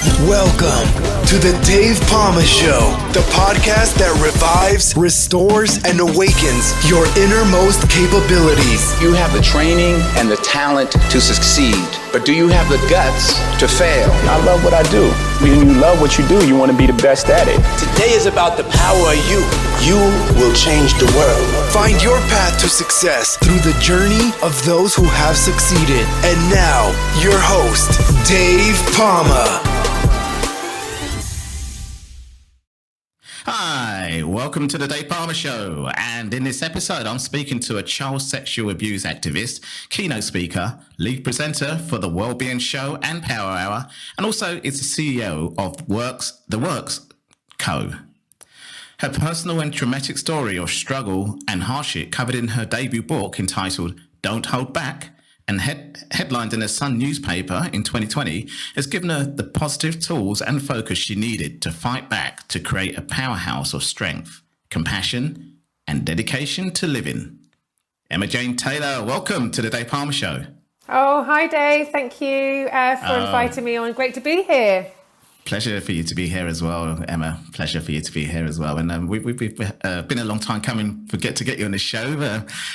Welcome to the Dave Palma Show, the podcast that revives, restores, and awakens your innermost capabilities. You have the training and the talent to succeed, but do you have the guts to fail? I love what I do. When you love what you do, you want to be the best at it. Today is about the power of you. You will change the world. Find your path to success through the journey of those who have succeeded. And now, your host, Dave Palma. Hi, welcome to the Dave Palma Show. And in this episode, I'm speaking to a child sexual abuse activist, keynote speaker, lead presenter for the Wellbeing Show and Power Hour, and also is the CEO of The Works Co. Her personal and traumatic story of struggle and hardship covered in her debut book entitled Don't Hold Back and headlined in a Sun newspaper in 2020 has given her the positive tools and focus she needed to fight back to create a powerhouse of strength, compassion, and dedication to living. Emma Jane Taylor, welcome to the Dave Palma Show. Oh, hi Dave. Thank you for inviting me on. Great to be here. Pleasure for you to be here as well, Emma. Pleasure for you to be here as well. And we've been a long time coming to get you on the show.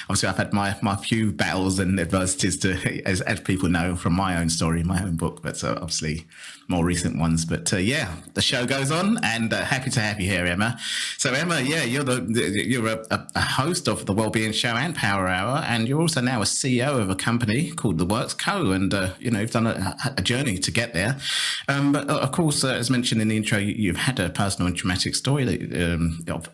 Obviously, I've had my few battles and adversities as people know from my own story, my own book, but obviously more recent ones. But yeah, the show goes on, and happy to have you here, Emma. So Emma, yeah, you're a host of the Wellbeing Show and Power Hour, and you're also now a CEO of a company called The Works Co. And you've done a journey to get there. But of course, as mentioned in the intro, you've had a personal and traumatic story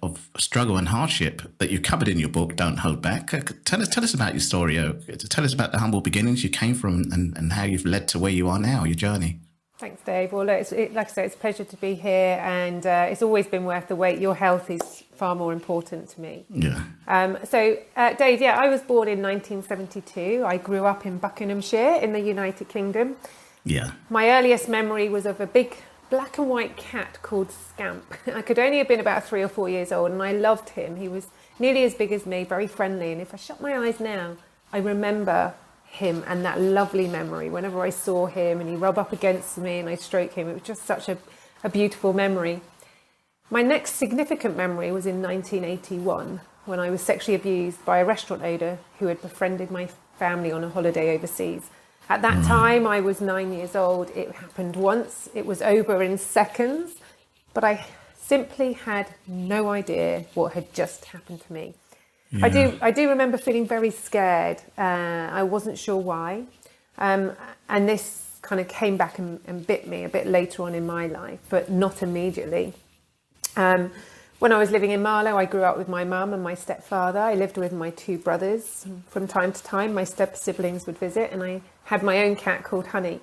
of struggle and hardship that you covered in your book, Don't Hold Back. Tell us about your story. Tell us about the humble beginnings you came from and how you've led to where you are now, your journey. Thanks, Dave. Well, like I say, it's a pleasure to be here, and it's always been worth the wait. Your health is far more important to me. Yeah. Dave, I was born in 1972. I grew up in Buckinghamshire in the United Kingdom. Yeah. My earliest memory was of a big black and white cat called Scamp. I could only have been about 3 or 4 years old, and I loved him. He was nearly as big as me, very friendly. And if I shut my eyes now, I remember him and that lovely memory. Whenever I saw him and he rub up against me and I stroke him, it was just such a beautiful memory. My next significant memory was in 1981 when I was sexually abused by a restaurant owner who had befriended my family on a holiday overseas. At that time, I was 9 years old. It happened once. It was over in seconds, but I simply had no idea what had just happened to me. Yeah. I do remember feeling very scared. I wasn't sure why. And this kind of came back and bit me a bit later on in my life, but not immediately. When I was living in Marlow, I grew up with my mum and my stepfather. I lived with my 2 brothers. From time to time, my step-siblings would visit, and I had my own cat called Honey.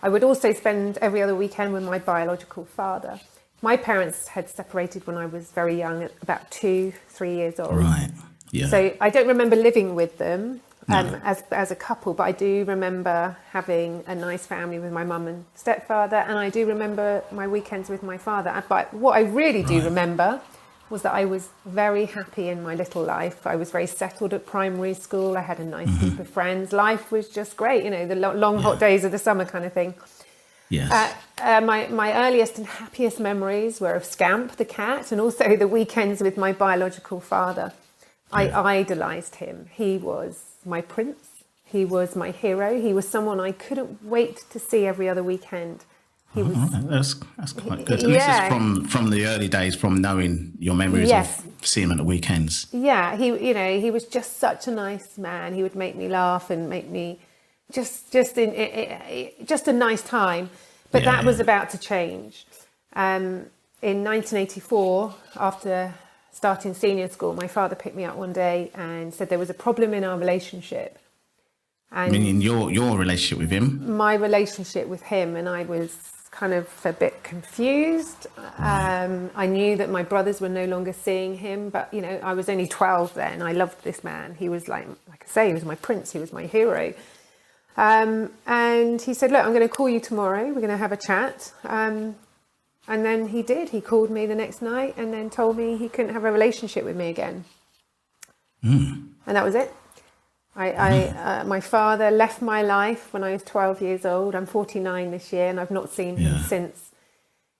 I would also spend every other weekend with my biological father. My parents had separated when I was very young, at about 2-3 years old. Right. Yeah. So I don't remember living with them as a couple, but I do remember having a nice family with my mum and stepfather, and I do remember my weekends with my father. But what I really do remember was that I was very happy in my little life. I was very settled at primary school. I had a nice group of friends. Life was just great, the long hot days of the summer kind of thing. Yes. My earliest and happiest memories were of Scamp, the cat, and also the weekends with my biological father. I idolized him. He was my prince. He was my hero. He was someone I couldn't wait to see every other weekend. That's quite good. And this is from the early days, from knowing your memories of seeing him at the weekends. Yeah, he was just such a nice man. He would make me laugh and make me just a nice time. But that was about to change. In 1984, after starting senior school, my father picked me up one day and said there was a problem in our relationship. And meaning your relationship with him? My relationship with him, and I was kind of a bit confused. I knew that my brothers were no longer seeing him, but I was only 12 then. I loved this man. He was like I say, he was my prince. He was my hero. And he said, look, I'm going to call you tomorrow. We're going to have a chat. And then he did. He called me the next night and then told me he couldn't have a relationship with me again. And that was it. My father left my life when I was 12 years old. I'm 49 this year, and I've not seen him since.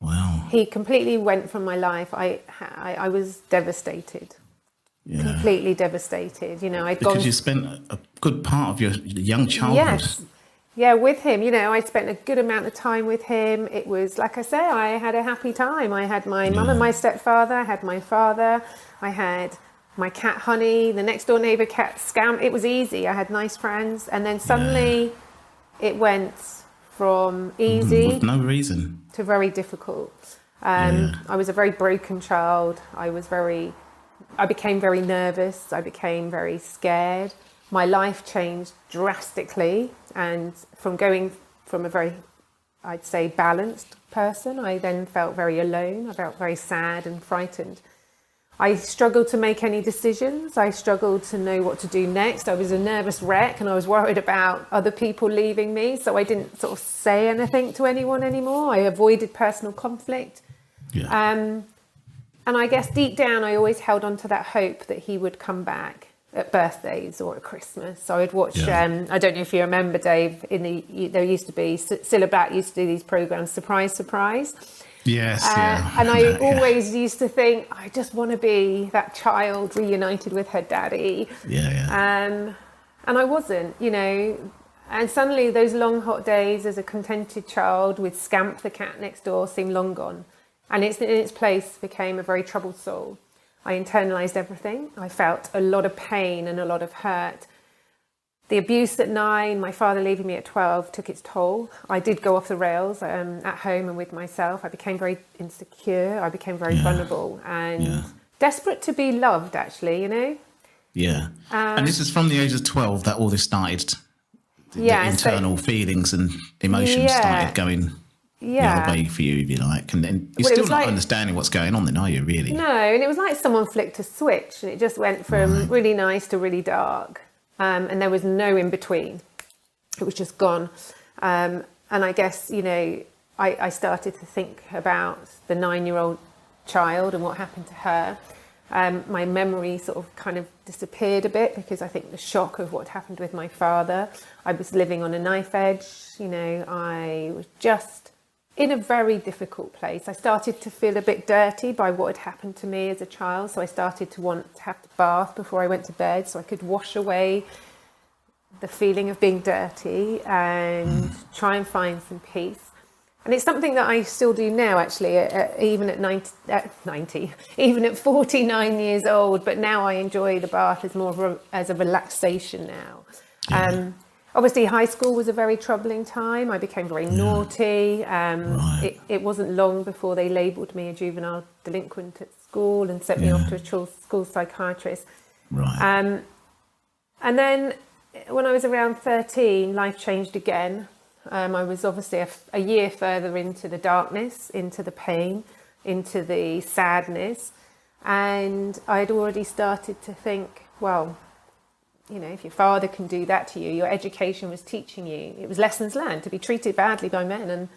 Wow. He completely went from my life. I was devastated. Yeah. Completely devastated. You know, I'd gone. Because you spent a good part of your young childhood. Yes. Yeah, with him. You know, I spent a good amount of time with him. It was, like I say, I had a happy time. I had my mum and my stepfather. I had my father. I had my cat Honey, the next door neighbour cat Scamp. It was easy. I had nice friends. And then suddenly it went from easy With no reason. to very difficult. I was a very broken child. I became very nervous. I became very scared. My life changed drastically, and from going from a very, I'd say, balanced person, I then felt very alone. I felt very sad and frightened. I struggled to make any decisions. I struggled to know what to do next. I was a nervous wreck, and I was worried about other people leaving me, so I didn't sort of say anything to anyone anymore. I avoided personal conflict. Yeah. And I guess deep down, I always held on to that hope that he would come back at birthdays or at Christmas. So I'd watch, I don't know if you remember, Dave, there used to be, Cilla Black used to do these programs, Surprise, Surprise. Yes, And I always used to think, I just want to be that child reunited with her daddy. And I wasn't, you know. And suddenly those long, hot days as a contented child with Scamp, the cat next door, seemed long gone. And in its place became a very troubled soul. I internalized everything. I felt a lot of pain and a lot of hurt. The abuse at 9, my father leaving me at 12 took its toll. I did go off the rails at home and with myself. I became very insecure. I became very vulnerable and desperate to be loved, actually, you know? Yeah. And this is from the age of 12 that all this started. The internal feelings and emotions started going the other way for you, if you like. And then you're still not understanding what's going on then, are you, really? No, and it was like someone flicked a switch and it just went from really nice to really dark. And there was no in between. It was just gone. And I guess, you know, I started to think about the 9-year-old child and what happened to her. My memory sort of kind of disappeared a bit because I think the shock of what happened with my father. I was living on a knife edge. You know, I was just in a very difficult place. I started to feel a bit dirty by what had happened to me as a child. So I started to want to have the bath before I went to bed so I could wash away the feeling of being dirty and try and find some peace. And it's something that I still do now, actually, even at 90, even at 49 years old. But now I enjoy the bath as more of as a relaxation now. Obviously, high school was a very troubling time. I became very naughty. It wasn't long before they labelled me a juvenile delinquent at school and sent me off to a school psychiatrist. And then when I was around 13, life changed again. I was obviously a year further into the darkness, into the pain, into the sadness. And I'd already started to think, well, you know, if your father can do that to you, your education was teaching you. It was lessons learned to be treated badly by men.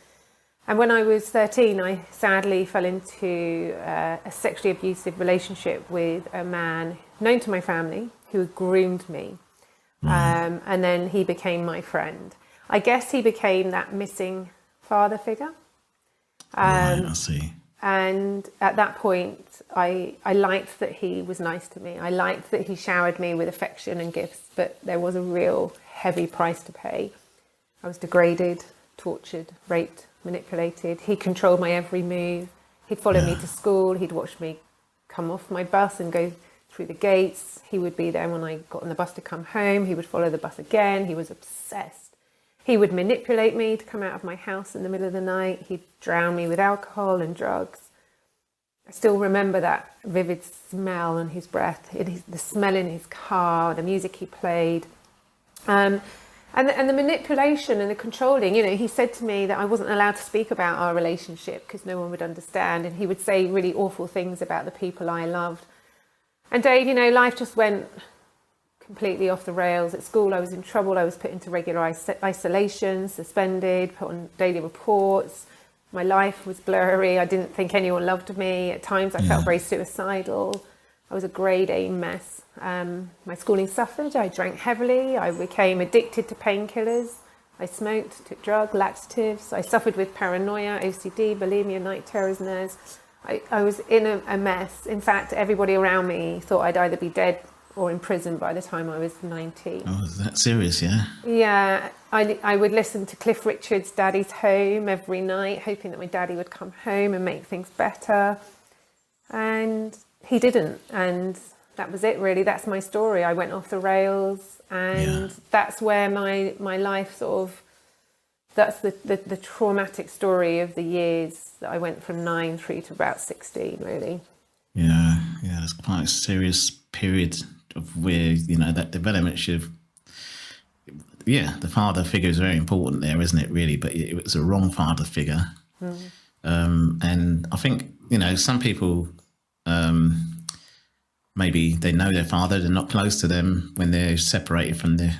And when I was 13, I sadly fell into a sexually abusive relationship with a man known to my family who groomed me. And then he became my friend. I guess he became that missing father figure. I see. And at that point, I liked that he was nice to me. I liked that he showered me with affection and gifts, but there was a real heavy price to pay. I was degraded, tortured, raped, manipulated. He controlled my every move. He'd follow me to school. He'd watch me come off my bus and go through the gates. He would be there when I got on the bus to come home. He would follow the bus again. He was obsessed. He would manipulate me to come out of my house in the middle of the night. He'd drown me with alcohol and drugs. I still remember that vivid smell on his breath, the smell in his car, the music he played. And the manipulation and the controlling, you know, he said to me that I wasn't allowed to speak about our relationship because no one would understand. And he would say really awful things about the people I loved. And Dave, you know, life just went completely off the rails. At school, I was in trouble. I was put into regular isolation, suspended, put on daily reports. My life was blurry. I didn't think anyone loved me. At times, I felt very suicidal. I was a grade A mess. My schooling suffered. I drank heavily. I became addicted to painkillers. I smoked, took drugs, laxatives. I suffered with paranoia, OCD, bulimia, night terrors, nerves. I was in a mess. In fact, everybody around me thought I'd either be dead or in prison by the time I was 19. Oh, is that serious? Yeah. Yeah, I would listen to Cliff Richard's Daddy's Home every night, hoping that my daddy would come home and make things better. And he didn't. And that was it, really. That's my story. I went off the rails, and that's where my life sort of, that's the traumatic story of the years that I went from 9 through to about 16, really. Yeah, that's quite a serious period of where, that development should, the father figure is very important there, isn't it, really? But it was a wrong father figure. And I think, some people, maybe they know their father, they're not close to them when they're separated from their,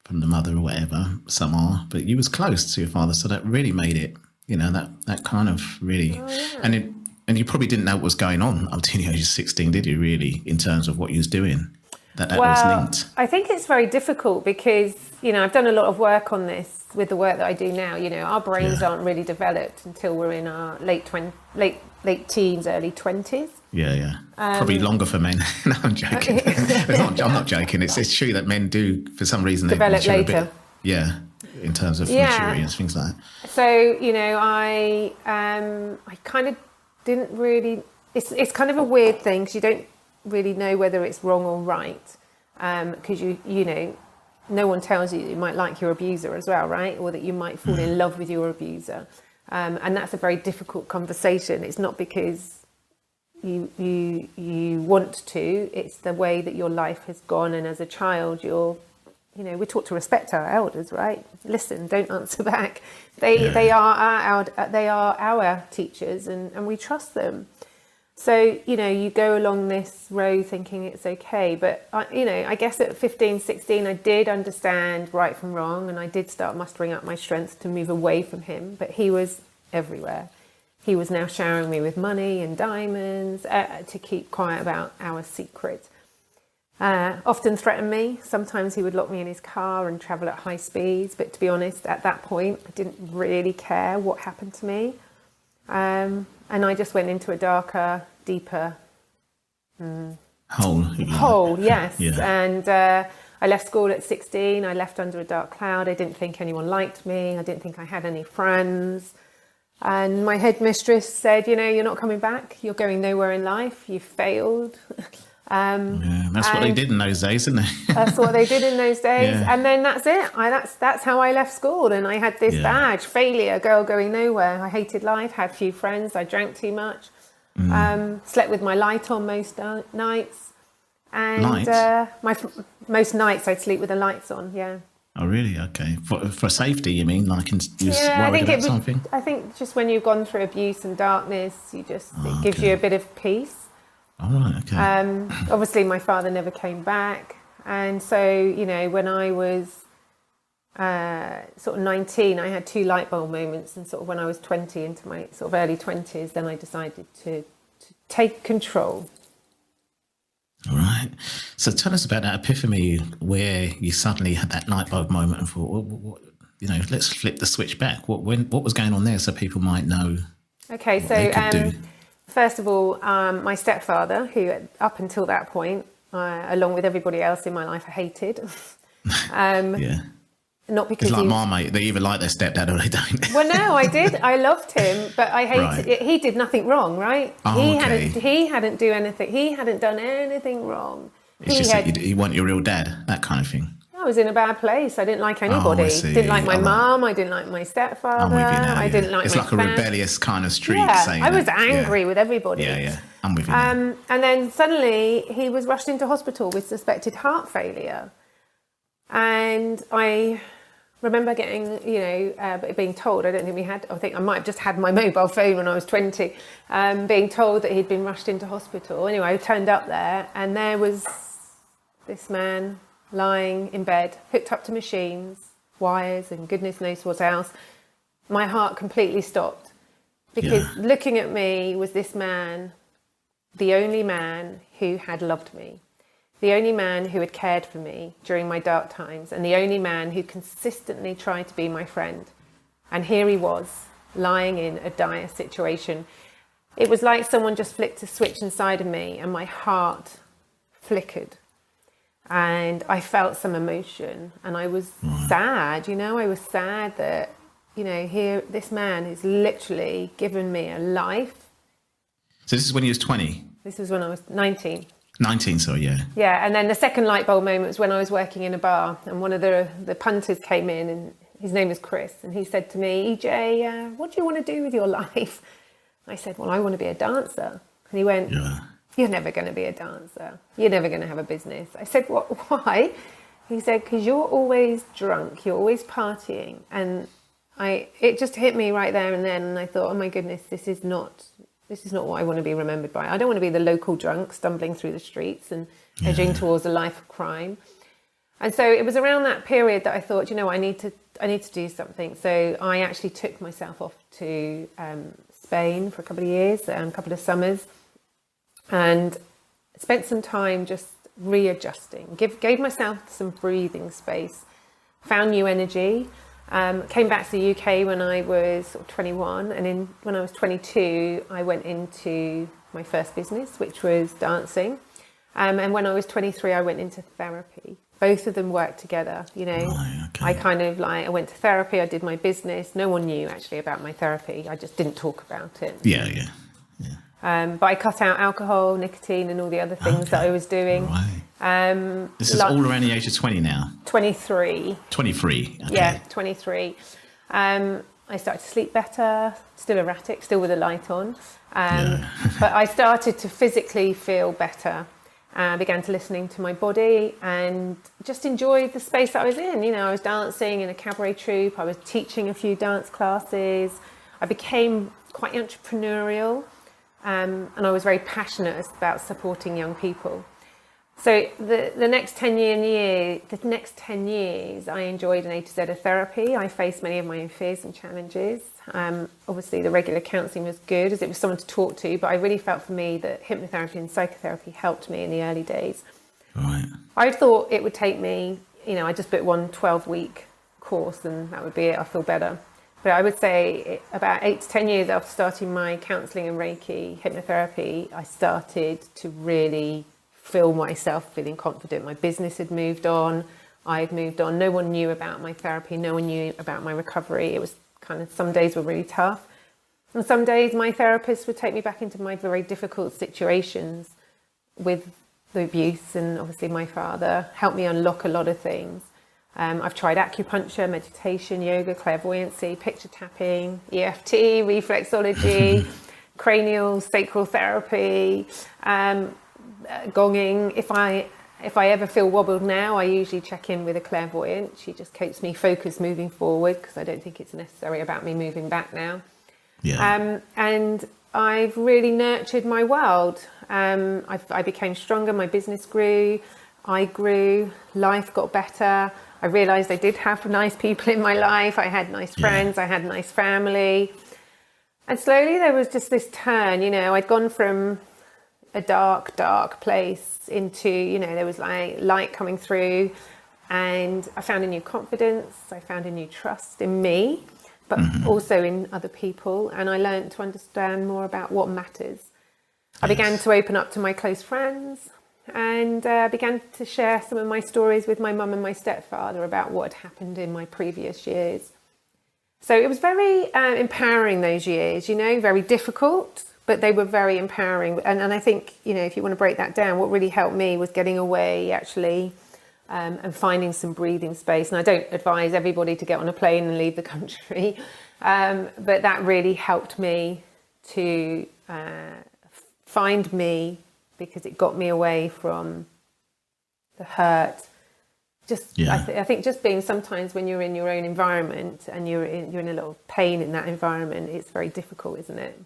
from the mother or whatever. Some are, but you was close to your father, so that really made it, that kind of really, and you probably didn't know what was going on until the age of 16, did you, really, in terms of what you was doing? That was linked. I think it's very difficult because, I've done a lot of work on this with the work that I do now. Our brains aren't really developed until we're in our late teens, early 20s. Yeah. Probably longer for men. No, I'm joking. I'm not joking. It's true that men do, for some reason, develop they later. In terms of maturity and things like that. So, I kind of didn't really, it's kind of a weird thing because you don't really know whether it's wrong or right, because no one tells you you might like your abuser as well, right? Or that you might fall in love with your abuser, and that's a very difficult conversation. It's not because you want to, it's the way that your life has gone, and as a child we're taught to respect our elders, right? Listen, don't answer back. They are our teachers, and we trust them. So, you go along this road thinking it's okay. But, I guess at 15, 16, I did understand right from wrong. And I did start mustering up my strength to move away from him. But he was everywhere. He was now showering me with money and diamonds to keep quiet about our secret. Often threatened me. Sometimes he would lock me in his car and travel at high speeds. But to be honest, at that point, I didn't really care what happened to me. And I just went into a darker, deeper hole, yes. And I left school at 16. I left under a dark cloud. I didn't think anyone liked me. I didn't think I had any friends. And my headmistress said, you're not coming back. You're going nowhere in life. You failed. That's what they did in those days, isn't it? That's what they did in those days. Yeah. And then that's it. That's how I left school. And I had this badge, failure, girl going nowhere. I hated life, had few friends. I drank too much. Slept with my light on most nights. And most nights I'd sleep with the lights on, yeah. Oh, really? Okay. For safety, you mean? Like, you was worried about something? I think just when you've gone through abuse and darkness, it gives you a bit of peace. Oh, right, okay. Obviously, my father never came back. And so, when I was sort of 19, I had 2 light bulb moments. And sort of when I was 20 into my sort of early 20s, then I decided to take control. All right. So tell us about that epiphany where you suddenly had that light bulb moment and thought, what, let's flip the switch back. What was going on there so people might know? Okay, so first of all, my stepfather, who up until that point, along with everybody else in my life, I hated. Not because it's like Marmite, they either like their stepdad or they don't. Well, no, I did. I loved him, but I hated it. He did nothing wrong, right? He hadn't done anything wrong. It's just that you want your real dad, that kind of thing. I was in a bad place. I didn't like anybody. Didn't like my mum. I didn't like my stepfather. I'm with you now, I didn't like it's my like a rebellious kind of streak. Yeah, I was angry with everybody. Yeah. I'm with you now. And then suddenly he was rushed into hospital with suspected heart failure. And I remember getting, being told, I think I might have just had my mobile phone when I was 20, being told that he'd been rushed into hospital. Anyway, I turned up there and there was this man lying in bed, hooked up to machines, wires and goodness knows what else. My heart completely stopped because looking at me was this man, the only man who had loved me, the only man who had cared for me during my dark times, and the only man who consistently tried to be my friend. And here he was, lying in a dire situation. It was like someone just flicked a switch inside of me, and my heart flickered. And I felt some emotion, and I was sad, I was sad that, here, this man has literally given me a life. So this is when you was 20? This was when I was 19. 19, sorry, yeah. Yeah, and then the second light bulb moment was when I was working in a bar, and one of the punters came in, and his name was Chris, and he said to me, EJ, what do you want to do with your life? I said, well, I want to be a dancer. And he went, you're never going to be a dancer. You're never going to have a business. I said, what? Why? He said, because you're always drunk. You're always partying. And it just hit me right there and then. And I thought, oh my goodness, this is not what I want to be remembered by. I don't want to be the local drunk stumbling through the streets and edging towards a life of crime. And so it was around that period that I thought, I need to do something. So I actually took myself off to Spain for a couple of years, a couple of summers, and spent some time just readjusting, gave myself some breathing space, found new energy, came back to the UK when I was 21, and when I was 22 I went into my first business, which was dancing, and when I was 23 I went into therapy. Both of them worked together, I went to therapy, I did my business. No one knew actually about my therapy, I just didn't talk about it. But I cut out alcohol, nicotine, and all the other things that I was doing. Right. This is all around the age of 20 now? 23. 23, okay. Yeah, 23. I started to sleep better, still erratic, still with a light on. But I started to physically feel better. I began to listening to my body and just enjoyed the space that I was in. I was dancing in a cabaret troupe. I was teaching a few dance classes. I became quite entrepreneurial. And I was very passionate about supporting young people. So the next 10 years, I enjoyed an A to Z of therapy. I faced many of my own fears and challenges. Obviously, the regular counselling was good as it was someone to talk to, but I really felt for me that hypnotherapy and psychotherapy helped me in the early days. Right. I thought it would take me, I just booked one 12-week course and that would be it, I'll feel better. But I would say about 8 to 10 years after starting my counselling and Reiki hypnotherapy, I started to really feel myself feeling confident. My business had moved on. I had moved on. No one knew about my therapy. No one knew about my recovery. It was some days were really tough. And some days my therapist would take me back into my very difficult situations with the abuse, and obviously my father helped me unlock a lot of things. I've tried acupuncture, meditation, yoga, clairvoyancy, picture tapping, EFT, reflexology, cranial, sacral therapy, gonging. If I ever feel wobbled now, I usually check in with a clairvoyant. She just keeps me focused moving forward because I don't think it's necessary about me moving back now. Yeah. And I've really nurtured my world. I became stronger, my business grew, I grew, life got better. I realised I did have nice people in my life. I had nice friends, I had a nice family. And slowly there was just this turn, I'd gone from a dark, dark place into, there was light coming through, and I found a new confidence. I found a new trust in me, but also in other people. And I learned to understand more about what matters. I began to open up to my close friends, and began to share some of my stories with my mum and my stepfather about what had happened in my previous years. So it was very empowering, those years, very difficult, but they were very empowering. And I think, if you want to break that down, what really helped me was getting away actually and finding some breathing space. And I don't advise everybody to get on a plane and leave the country, but that really helped me to find me, because it got me away from the hurt. I think just being, sometimes when you're in your own environment and you're in a lot of pain in that environment, it's very difficult, isn't it?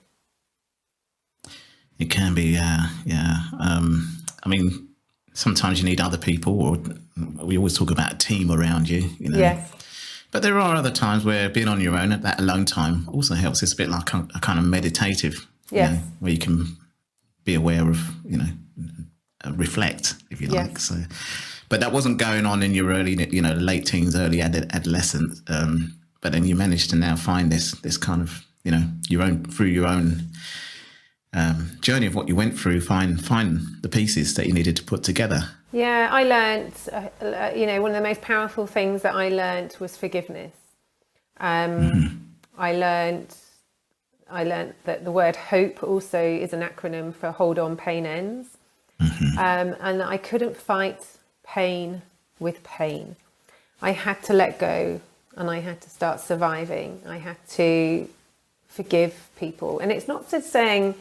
It can be, yeah. Sometimes you need other people, or we always talk about a team around you, Yes. But there are other times where being on your own at that alone time also helps. It's a bit like a kind of meditative, Yes. where you can be aware of, reflect, if you like. So, but that wasn't going on in your early, late teens, early adolescence. But then you managed to now find this kind of, through your own journey of what you went through, find the pieces that you needed to put together. Yeah, I learned, one of the most powerful things that I learned was forgiveness. I learned that the word hope also is an acronym for hold on, pain ends. And that I couldn't fight pain with pain. I had to let go and I had to start surviving. I had to forgive people. And it's not just saying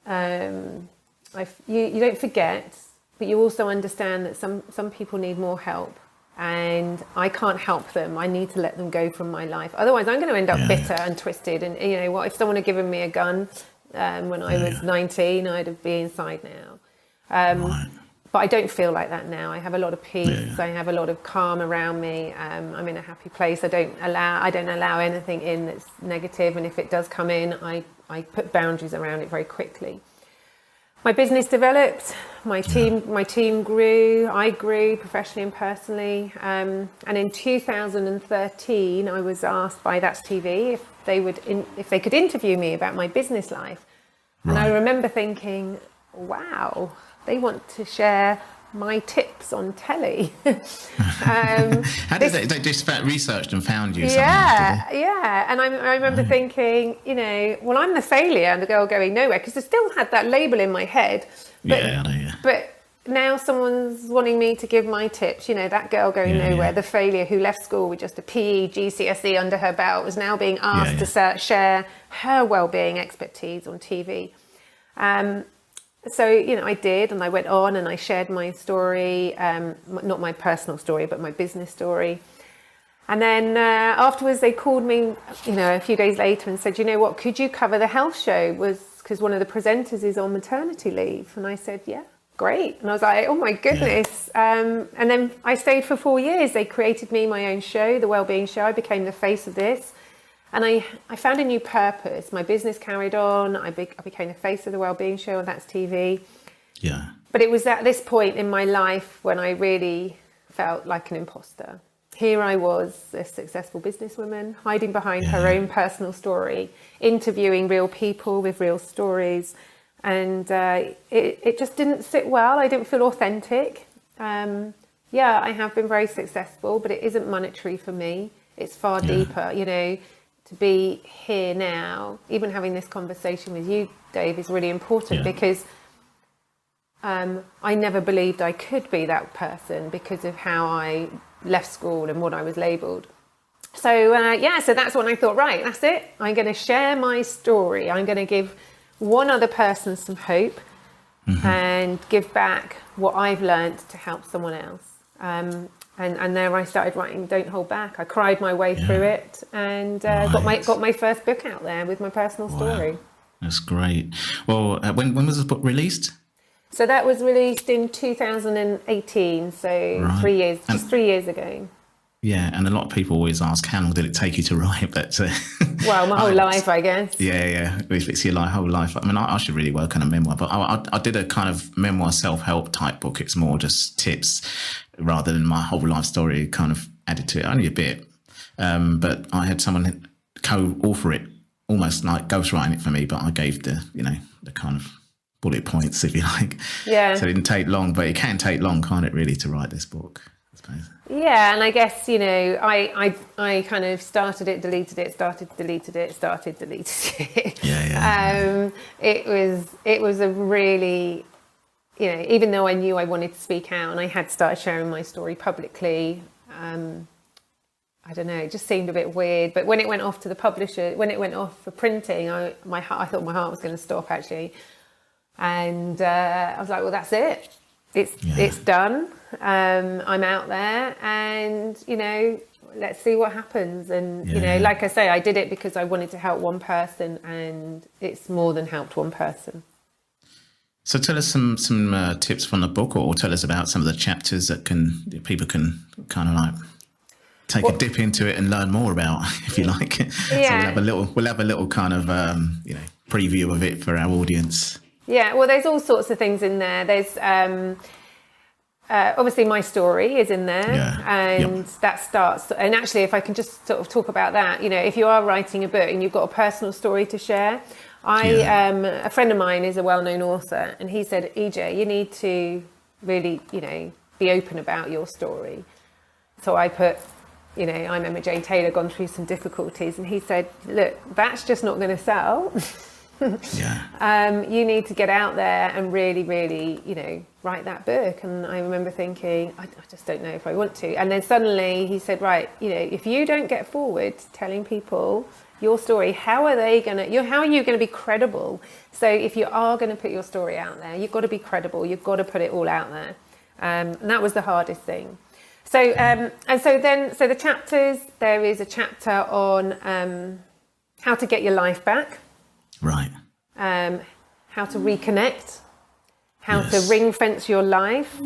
you don't forget, but you also understand that some people need more help. And I can't help them. I need to let them go from my life. Otherwise, I'm going to end up bitter and twisted. And what if someone had given me a gun when I was 19? I'd be inside now. But I don't feel like that now. I have a lot of peace. I have a lot of calm around me. I'm in a happy place. I don't allow anything in that's negative. And if it does come in, I put boundaries around it very quickly. My business developed, my team grew, I grew professionally and personally. And in 2013, I was asked by That's TV if they could interview me about my business life. And I remember thinking, wow, they want to share my tips on telly. How did they just researched and found you? Yeah. And I remember thinking, well, I'm the failure and the girl going nowhere, because I still had that label in my head. But now someone's wanting me to give my tips. That girl going nowhere, the failure who left school with just a PE GCSE under her belt, was now being asked to share her wellbeing expertise on TV. So, I did, and I went on and I shared my story, not my personal story, but my business story. And then afterwards they called me, a few days later and said, what, could you cover the health show? Because one of the presenters is on maternity leave. And I said, yeah, great. And I was like, oh my goodness. And then I stayed for 4 years. They created me my own show, the Wellbeing Show. I became the face of this. And I found a new purpose. My business carried on. I became the face of the Wellbeing Show, and That's TV. Yeah. But it was at this point in my life when I really felt like an imposter. Here I was, a successful businesswoman, hiding behind her own personal story, interviewing real people with real stories. And it just didn't sit well. I didn't feel authentic. I have been very successful, but it isn't monetary for me. It's far deeper, to be here now, even having this conversation with you, Dave, is really important because I never believed I could be that person because of how I left school and what I was labelled. So so that's when I thought, right, that's it. I'm going to share my story. I'm going to give one other person some hope and give back what I've learned to help someone else. And there I started writing Don't Hold Back. I cried my way through it and got my first book out there with my personal story. That's great. Well, when was the book released? So that was released in 2018, so 3 years, just 3 years ago. Yeah, and a lot of people always ask, how long did it take you to write? But well, my whole life, I guess. Yeah. If it's your whole life. I mean, I should really work on a memoir, but I did a kind of memoir self-help type book. It's more just tips rather than my whole life story kind of added to it, only a bit. But I had someone co-author it, almost like ghostwriting it for me, but I gave the kind of bullet points, if you like. Yeah. So it didn't take long, but it can take long, can't it, really, to write this book, I suppose. Yeah, and I guess, I kind of started it, deleted it, started, deleted it, started, deleted it. It was a really, even though I knew I wanted to speak out and I had started sharing my story publicly, I don't know, it just seemed a bit weird. But when it went off to the publisher, when it went off for printing, I thought my heart was going to stop, actually. And I was like, well, that's it. It's done. I'm out there and, let's see what happens. And, like I say, I did it because I wanted to help one person and it's more than helped one person. So tell us some tips from the book or tell us about some of the chapters that people can kind of like take a dip into it and learn more about, if you like. Yeah. So we'll have a little kind of, preview of it for our audience. Yeah, well, there's all sorts of things in there. There's obviously my story is in there, and that starts. And actually, if I can just sort of talk about that, you know, if you are writing a book and you've got a personal story to share, a friend of mine is a well-known author, and he said, EJ, you need to really, you know, be open about your story. So I put, you know, I'm Emma Jane Taylor, gone through some difficulties, and he said, look, that's just not going to sell. You need to get out there and really, really, you know, write that book. And I remember thinking, I just don't know if I want to. And then suddenly he said, right, you know, if you don't get forward telling people your story, how are you going to be credible? So if you are going to put your story out there, you've got to be credible. You've got to put it all out there. And that was the hardest thing. So, so the chapters, there is a chapter on how to get your life back. Right. How to reconnect, how to ring fence your life,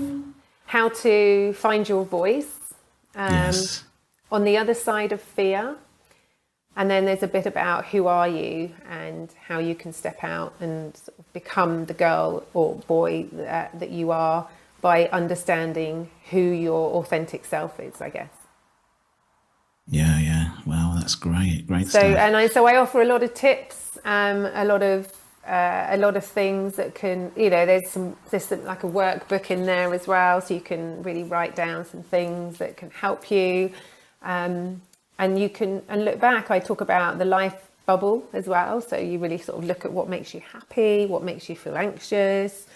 how to find your voice on the other side of fear. And then there's a bit about who are you and how you can step out and sort of become the girl or boy that you are by understanding who your authentic self is, I guess. Yeah. Wow, that's great. Great stuff. So I offer a lot of tips, a lot of things that can, you know, there's some like a workbook in there as well, so you can really write down some things that can help you, and you can look back. I talk about the life bubble as well, so you really sort of look at what makes you happy, what makes you feel anxious.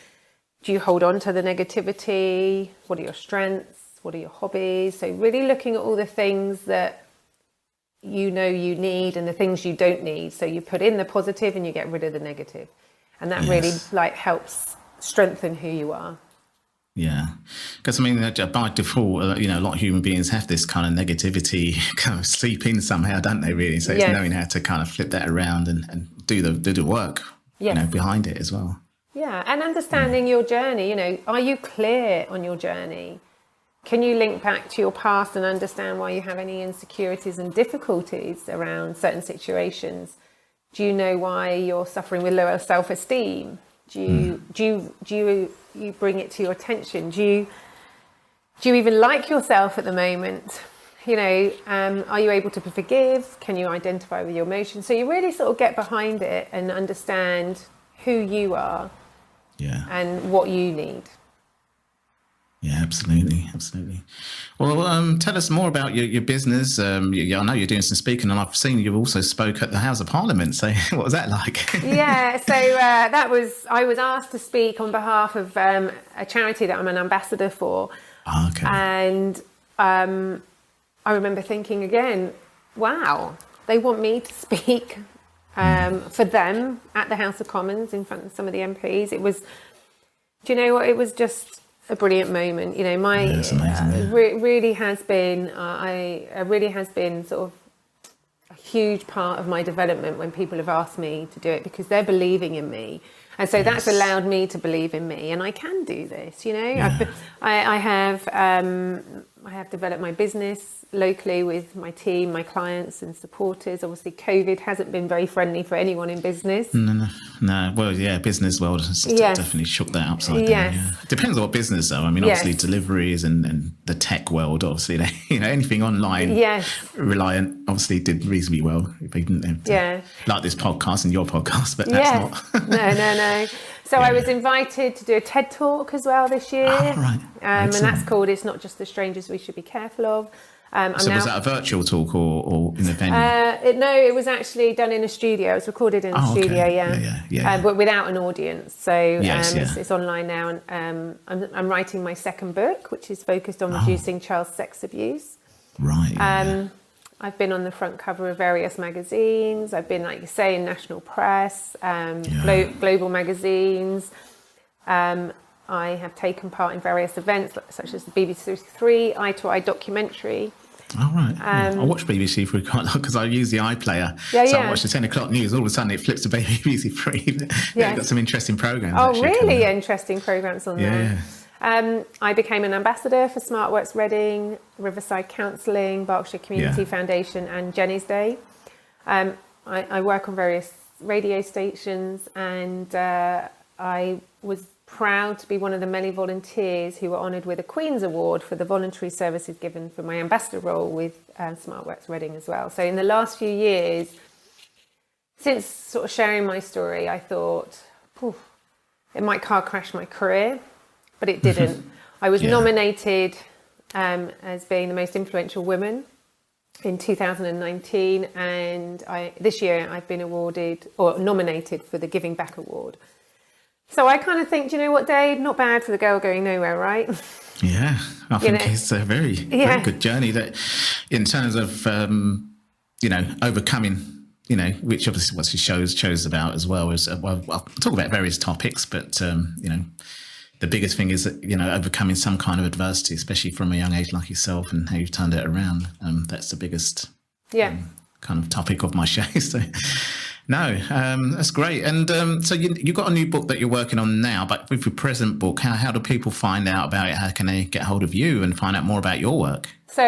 Do you hold on to the negativity? What are your strengths? What are your hobbies? So really looking at all the things that you know you need and the things you don't need. So you put in the positive and you get rid of the negative. And that really like helps strengthen who you are. Yeah. Because I mean, by default, you know, a lot of human beings have this kind of negativity kind of sleep in somehow, don't they, really? So it's knowing how to kind of flip that around and do the work, you know, behind it as well. Yeah. And understanding your journey, you know, are you clear on your journey? Can you link back to your past and understand why you have any insecurities and difficulties around certain situations? Do you know why you're suffering with lower self-esteem? Do you bring it to your attention? Do you even like yourself at the moment? You know, are you able to forgive? Can you identify with your emotions? So you really sort of get behind it and understand who you are and what you need. Yeah, absolutely. Well, tell us more about your business. I know you're doing some speaking, and I've seen you also spoke at the House of Parliament. So what was that like? So I was asked to speak on behalf of a charity that I'm an ambassador for. Oh, okay. And I remember thinking again, wow, they want me to speak for them at the House of Commons in front of some of the MPs. It was, do you know what? It was just a brilliant moment. You know, it's amazing, really has been sort of a huge part of my development when people have asked me to do it, because they're believing in me, and so that's allowed me to believe in me, and I can do this. You know, I have developed my business locally with my team, my clients and supporters. Obviously, COVID hasn't been very friendly for anyone in business. No. Well, business world has definitely shook that upside down. Yeah. Depends on what business, though. I mean, obviously, deliveries and the tech world, obviously, anything online reliant, obviously, did reasonably well. Like this podcast and your podcast, but that's not. No. So I was invited to do a TED Talk as well this year. Oh, right. And that's called "It's Not Just the Strangers We Should Be Careful Of." Was that a virtual talk or in a venue? No, it was actually done in a studio. It was recorded in a studio, but without an audience. So it's online now. And I'm writing my second book, which is focused on reducing child sex abuse. Right. I've been on the front cover of various magazines. I've been, like you say, in national press, global magazines. I have taken part in various events, such as the BBC Three Eye to Eye documentary. Oh, right. I watch BBC Three quite a lot because I use the iPlayer. I watch the 10 o'clock news. All of a sudden, it flips to BBC Three. They've got some interesting programmes. Oh, really interesting programmes on there. I became an ambassador for SmartWorks Reading, Riverside Counselling, Berkshire Community Foundation and Jenny's Day. I work on various radio stations, and I was proud to be one of the many volunteers who were honoured with a Queen's Award for the voluntary services given for my ambassador role with SmartWorks Reading as well. So in the last few years, since sort of sharing my story, I thought, it might car crash my career, but it didn't. I was nominated as being the most influential woman in 2019, and this year I've been awarded or nominated for the Giving Back Award. So I kind of think, do you know what, Dave? Not bad for the girl going nowhere, right? Yeah, I think it's a very good journey that, in terms of overcoming, which obviously what she shows about as well as I'll talk about various topics, but the biggest thing is that overcoming some kind of adversity, especially from a young age like yourself, and how you've turned it around. That's the biggest kind of topic of my show. So. No, that's great. And so you've got a new book that you're working on now, but with your present book, how do people find out about it? How can they get hold of you and find out more about your work? So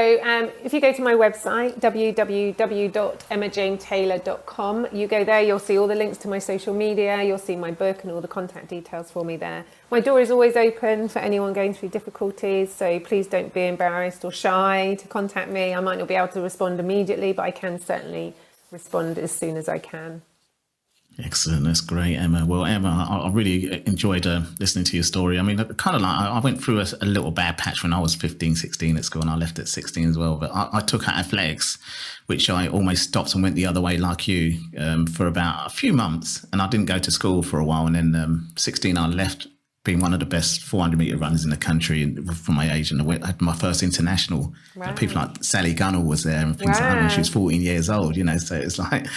if you go to my website, www.emmajanetaylor.com, you go there, you'll see all the links to my social media, you'll see my book and all the contact details for me there. My door is always open for anyone going through difficulties, so please don't be embarrassed or shy to contact me. I might not be able to respond immediately, but I can certainly respond as soon as I can. Excellent. That's great, Emma. Well, Emma, I really enjoyed listening to your story. I mean, kind of like I went through a little bad patch when I was 15, 16 at school, and I left at 16 as well. But I took out athletics, which I almost stopped and went the other way like you for about a few months. And I didn't go to school for a while. And then 16, I left being one of the best 400-metre runners in the country from my age. And I had my first international. Wow. People like Sally Gunnell was there and things like that when she was 14 years old, so it's like...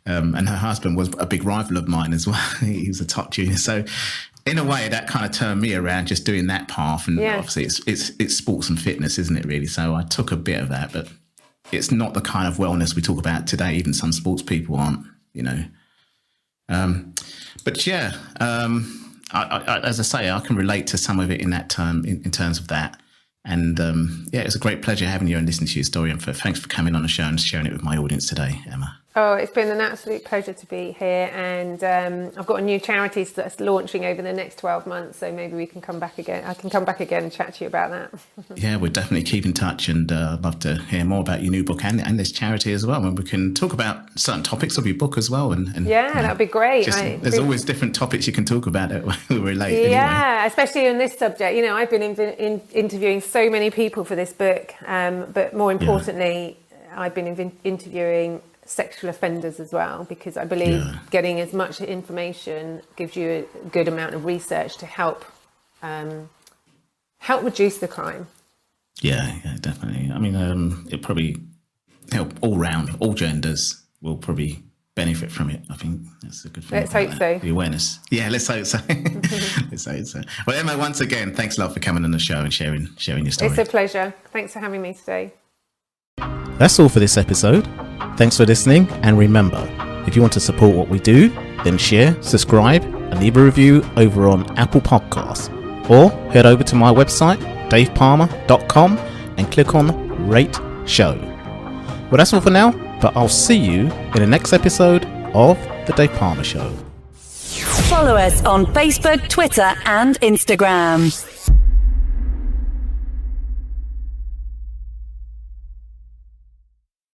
and her husband was a big rival of mine as well. He was a top junior. So in a way that kind of turned me around, just doing that path. And obviously it's sports and fitness, isn't it really? So I took a bit of that, but it's not the kind of wellness we talk about today. Even some sports people aren't, but as I say, I can relate to some of it in that term, in terms of that. And it's a great pleasure having you and listening to your story. And thanks for coming on the show and sharing it with my audience today, Emma. Oh, it's been an absolute pleasure to be here. And I've got a new charity that's launching over the next 12 months. So maybe we can come back again. I can come back again and chat to you about that. Yeah, we'll definitely keep in touch. And I'd love to hear more about your new book and this charity as well. And we can talk about certain topics of your book as well. And that'd be great. There's always different topics you can talk about that will relate. Yeah, anyway. Especially in this subject. I've been interviewing so many people for this book. But more importantly, I've been interviewing sexual offenders as well, because I believe getting as much information gives you a good amount of research to help reduce the crime. Yeah, definitely. I mean, it probably help all round, all genders will probably benefit from it. I think that's a good thing. Let's hope so. The awareness. Yeah, let's hope so. Let's hope so. Well, Emma, once again, thanks a lot for coming on the show and sharing your story. It's a pleasure. Thanks for having me today. That's all for this episode. Thanks for listening, and remember, if you want to support what we do, then share, subscribe, and leave a review over on Apple Podcasts, or head over to my website, davepalmer.com, and click on Rate Show. Well, that's all for now, but I'll see you in the next episode of The Dave Palmer Show. Follow us on Facebook, Twitter, and Instagram.